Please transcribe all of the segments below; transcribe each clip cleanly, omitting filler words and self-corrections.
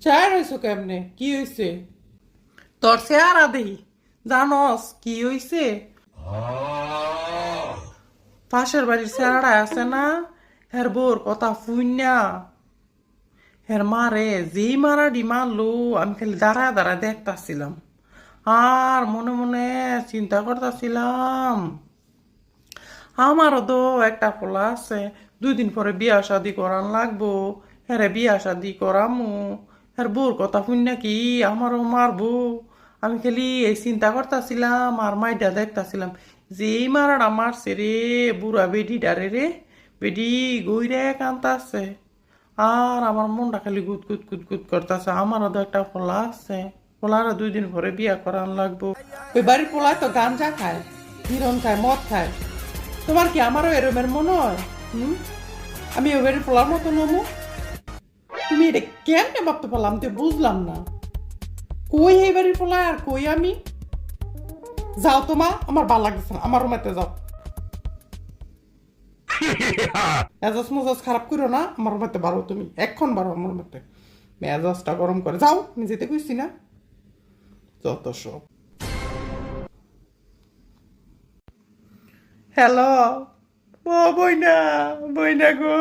চায় রইছো কেমনে? কি হইছে? তোর চেহারা দেই জানস কি হইছে? পাশের বাড়ির চেহারা আছে না, হের বোর কথা ফুইনা হের মারে যেই মারাডি মারলো, আমি খালি দাঁড়ায় দাঁড়ায় দেখতাছিলাম আর মনে মনে চিন্তা করতেছিলাম আমারও তো একটা পোলা আছে, 2 দিন পরে বিয়া শাদি করান লাগবো। হ্যাঁ বিয়া শাদি করামু, হ্যাঁ বোর কথা শুন নাকি আমারও মারবো। আমি খালি এই চিন্তা করতেছিলাম আর মাইডা দেখতাছিলাম যেই মারাটা মারছে রে বুড়া বেডিডারে রে, বেডি গইরে কান্তাছে আর আমার মনটা খালি গুদ গুদ গুদ গুদ করতেছে। আমারও তো একটা পোলা আছে, পোলারা 2 দিন পরে বিয়া করান লাগবো। ওই বাড়ির পোলায় তো গাঞ্জা খায়, হিরণ খায়, মদ খায়। তোমার কি আমারও এরমের মনে হয়? আমি ওভাবে পোলার মতো নমু? তুমি এটা কেমনে ভাবতে পারলাম তো বুঝলাম না। কই এই বাড়ির পোলা আর কই আমি? যাও তোমা, আমার ভালো লাগতেছে না, আমার রুমেতে যাও। মেজাজ মেজাজ খারাপ করো না, আমার রুমেতে বারো, তুমি এক্ষণ বারো আমার রুমেতে। মেজাজটা গরম করে যাও, আমি যেতে কইছি না। যত সব। হ্যালো, ও বইনা, বইনা গো,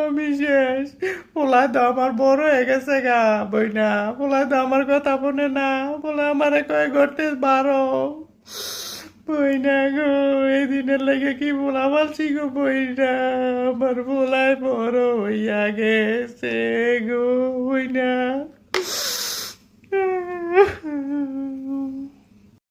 আমি শেষ। পোলা তো আমার বড় হয়ে গেছে গা বইনা, পোলা তো আমার কথা বলে না, পোলা আমারে কয়ে ঘরতে বারো। বইনা গো, এই দিনের লেগে কি পোলা পালছি গো বইনা, আমার পোলায় বড় হইয়া গেছে গো বইনা।